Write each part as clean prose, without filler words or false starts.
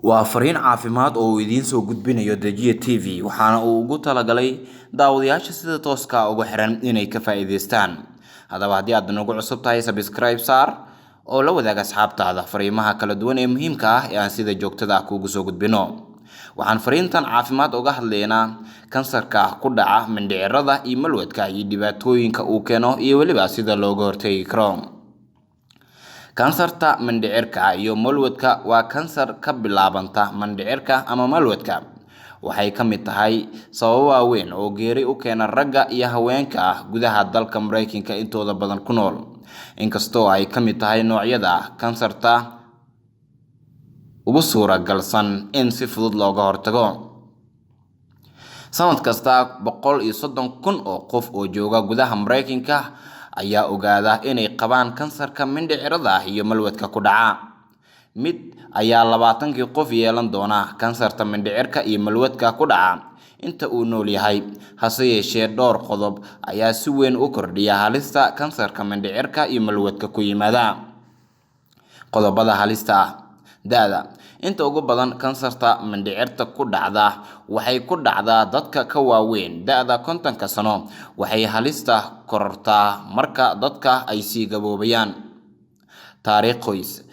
Waa fariin caafimaad oo uu idiin soo gudbinayo Dejiya TV waxaana uu ugu talagalay daawadayaasha sida tooska ah ugu xiran inay ka faa'iideystaan. Haddaba haddii aad nagu cusub tahay subscribe saar oo la wadaaga asxaabtaada fariimaha kala duwan ee muhiimka ah ee aan sida joogtada ah kuugu soo gudbino. Waxaan fariintan caafimaad uga hadlaynaa kansarka ku dhaca mindhicirrada iyo malwadka iyo dhibaatooyinka uu keeno iyo weliba sida looga hortagi karo. Kansarta mindhicirka iyo malwadka waa kansar ka bilaabanta mindhicirka ama malwadka. Waxay ka mid tahay sababo waaweyn oo geeri u keena ragga iyo haweenka gudaha dalka Mareykanka intooda badan ku nool. Inkastoo ay ka mid tahay noocyada kansarta ugu suuragalsan in si fudud looga hortago. Sanad kasta 130,000 oo qof oo jooga gudaha Mareykanka ayaa ogaada inay qabaan kansarka mindhicirrada iyo malwadka ku dhaca. Mid ayaa 20 qof yeelan doona kansarta mindhicirka iyo malwadka ku dhaca inta uu nool yahay. Hase yeeshee dhowr qodob ayaa si weyn u kordhiya halista kansarka mindhicirka iyo malwadka ku yimaada. Qodobada halista ah: da'da. Inta ugu badan kansarta mindhicirta ku dhacda waxay ku dhacdaa dadka ka waaweyn da'da 50 sano. Waxay halista korortaa marka dadka ay sii gaboobayaan. Taariikh qoys.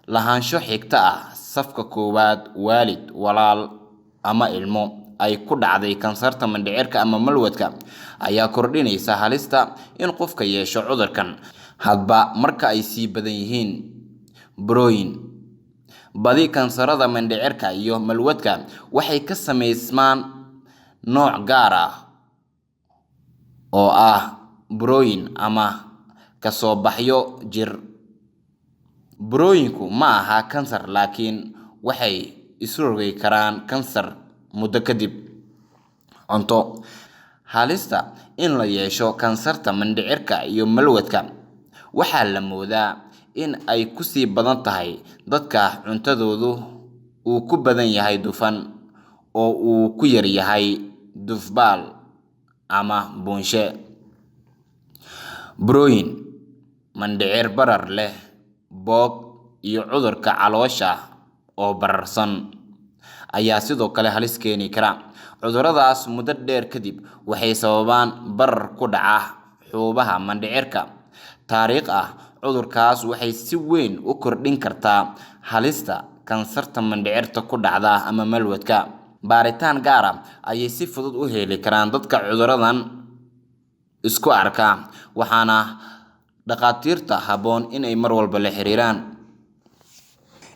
Lahaansho xigta ah safka koowaad waalid, walaal ama ilmo ay ku dhacday kansarta mindhicirka ama malwadka ayaa kordhinaysa halista in qofka yeesho cudurkan hadba marka ay sii badan yihiin. Burooyin. Badi kansarada mindhicirka iyo malwadka waxay ka samaysmaan nooc gaar ah oo ah burooyin ama ka soo baxyo jir. Burooyinku ma aha kansar laakiin waxay isu rogi karaan kansar muddo kadib. Cunto. Halista in la yeesho kansarta mindhicirka iyo malwadka waxaa la moodaa in ay ku sii badan tahay dadka cuntadoodu uu ku badan yahay dufan oo uu ku yar yahay dufbaal ama buunshe. Burooyin, mindhicir barar leh, boog iyo cudurka caloosha oo bararsan ayaa sidoo kale halis keeni kara. Cuduradaas muddo dheer kadib waxay sababaan barar ku dhaca xuubabka mindhicirka. Taariikh ah cudurkaas waxay si weyn u kordhin kartaa halista kansarta mindhicirta ku dhacda ama malwadka. Baaritaan gaar ah ayay si fudud u heli karaan dadka cuduradan isku arka, waxaana dhaqaatiirta habboon inay mar walba la xiriiraan.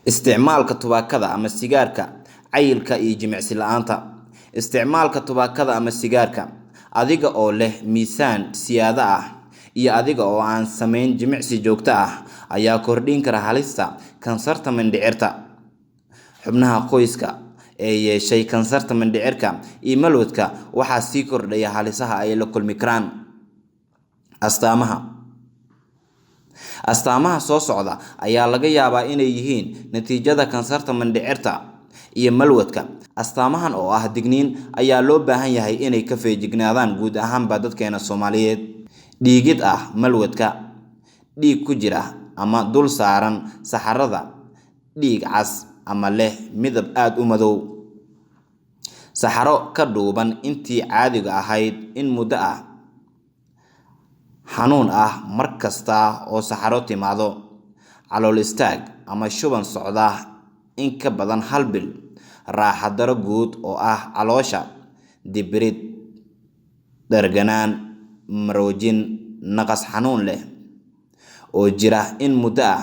Isticmaalka tubaakada ama sigaarka, cayilka iyo jimicsi la'aanta. Isticmaalka tubaakada ama sigaarka adiga oo leh miisaan siyaada ah iyo adiga oo aan samayn jimicsi joogto ah ayaa kordhin kara halista kansarta mindhicirta. Xubnaha qoyska ee yeeshay kansarta mindhicirka iyo malwadka waxaa sii kordhaya halisaha ay la kulmi karaan. Astaamaha soo socda ayaa laga yaabaa inay yihiin natiijada kansarta mindhicirta iyo malwadka. Astaamahan oo ah digniin ayaa loo baahan yahay inay ka feejignaadaan guud ahaanba dadkeena Soomaaliyeed. Dhiigid ah malwadka. Dhiig ku jira ama dul saaran saxarada. Dhiig cas ama leh midab aad u madow. Saxaro ka dhuuban intii caadiga ahayd in muddo ah. Xanuun ah mar kasta oo saxaro timaado. Calool istaag ama shuban socda in ka badan 1 bil. Raaxo daro guud oo ah caloosha. Dibrid, dherganaan, maroojin, naqas xanuun leh oo jira in muddo ah.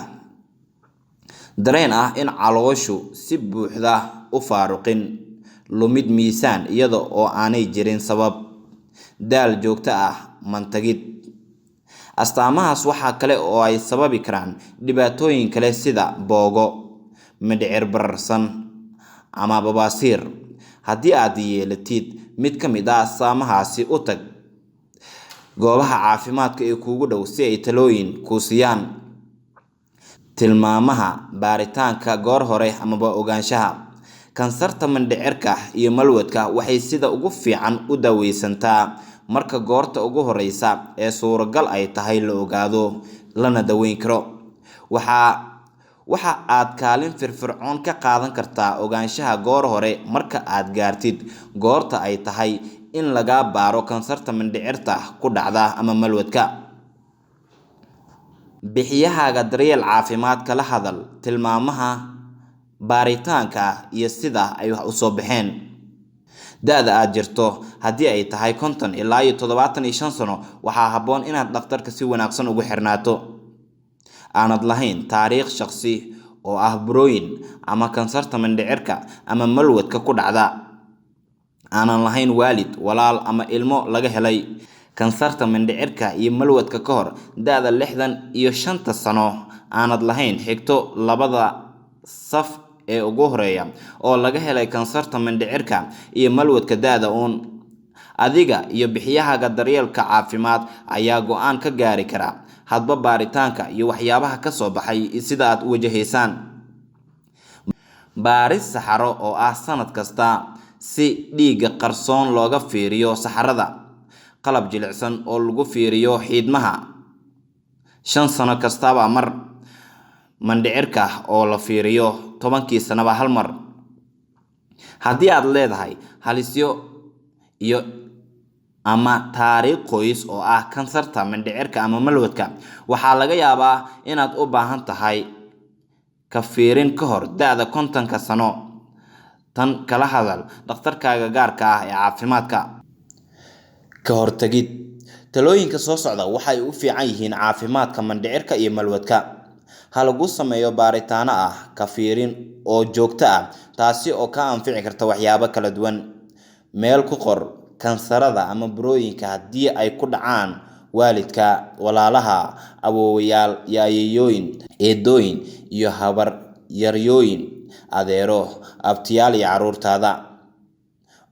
Dareen ah in calooshu si buuxda u faaruqin. Lumid miisaan iyada oo aanay jirin sabab. Daal joogto ah, mantagid. Astaamahaas waxaa kale oo ay sababi karaan dhibaatooyin kale sida boogo, mindhicir bararsan ama babaasiir. Haddii aad yeelatid mid ka mid ah astaamahaasi, u tag goobaha caafimaadka ee kuugu dhow si ay talooyin kuu siiyaan. Tilmaamaha baaritaanka goor hore amaba ogaanshaha. Kansarta mindhicirka iyo malwadka waxay sida ugu fiican u daaweysantaa marka goorta ugu horeysa ee suuragal ay tahay la ogaado lana daweyn karo. waxa aad kaalin firfircoon ka qaadan kartaa ogaanshaha goor hore marka aad gaartid goorta ay tahay in laga baaro kansarta mindhicirta ku dhacda ama malwadka. bixiyahaaga daryeel caafimaad kala hadal tilmaamaha baaritaanka iyo sida ay wax u soo baxeen. da'da aad jirto haddii ay tahay 50 ilaa 75 sano waxaa habboon inaad dhakhtarka si wanaagsan ugu xirnaato. aanad lahayn taariikh shakhsi oo ah burooyin ama kansarta mindhicirka ama malwadka ku dhacda. aanan lahayn waalid, walaal ama ilmo laga helay kansarta mindhicirka iyo malwadka ka hor da'da 65 sano. aanad lahayn xigto labada saf ee ugu horeeya oo laga helay kansarta mindhicirka iyo malwadka da'da uun. adiga iyo bixiyahaaga daryeelka caafimaad ayaa go'aan ka gaari kara hadba baaritaanka iyo waxyaabaha ka soo baxay sida aad u wajahaysaan. baaris saxaro oo ah sanad kasta si dhiigga qarsoon looga fiiriyo saxarada. qalab jilicsan oo lagu fiiriyo xiidmaha 5 sano kastaba mar. mandhicirka oo la fiiriyo 10kii sanaba hal mar. haddii aad leedahay halisyo iyo ama taariikh qoys oo ah kansarta mindhicirka ama malwadka waxaa laga yaabaa inaad u baahan tahay ka fiirin ka hor da'da 50 sano. tan kala hadal dhakhtarkaaga gaarka ah ee caafimaadka. ka hortagid talooyinka soo socda waxay u fiican yihiin caafimaadka mindhicirka iyo malwadka. ha lagu sameeyo baaritaano ah ka fiirin oo joogto ah taasi oo ka anfici karta waxyaabo kala duwan. meel ku qor kansarada ama burooyinka haddii ay ku dhacaan waalidka, walaalaha, awoowayaal, ayeeyooyin, eedooyin iyo habar yaryooyin, adeero, abtiyaal iyo caruurtaada.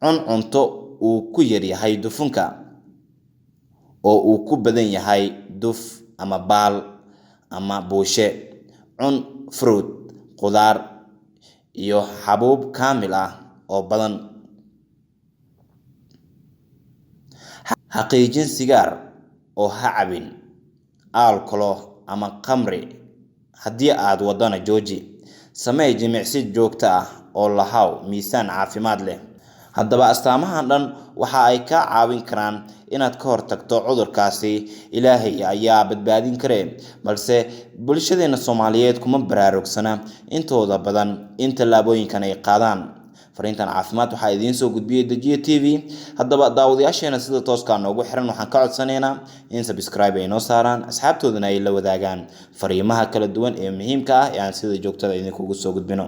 cunto uu ku yar yahay dufanka oo uu ku badan yahay duf ama baal ama buushe. cun fruit, qudaar iyo xabuub kaamil ah oo badan. xaqiijin sigaar oo ha cabin alcohol ama khamri. haddii aad wadana jooji. samee jimicsi joogto ah oo lahaw miisaan caafimaad leh. haddaba astaamahan dhan waxa ay ka caawin karaan inaad ka hortagto cudurkaasi. ilaahay ayaa badbaadin karee balse bulshadeena Soomaaliyeed kuma baraarugsana intooda badan in tallaabooyinkan ay qaadaan. fariintan caafimaad waxaa idiin soo gudbiyay Dajiye TV. haddaba daawadayaasheena sida tooska noogu xiran waxaan ka codsanaynaa in subscribe ay noo saaraan, asxaabtoodana ay la wadaagaan fariimaha kala duwan ee muhiimka ah ee aan sida joogtada idinkugu soo gudbino.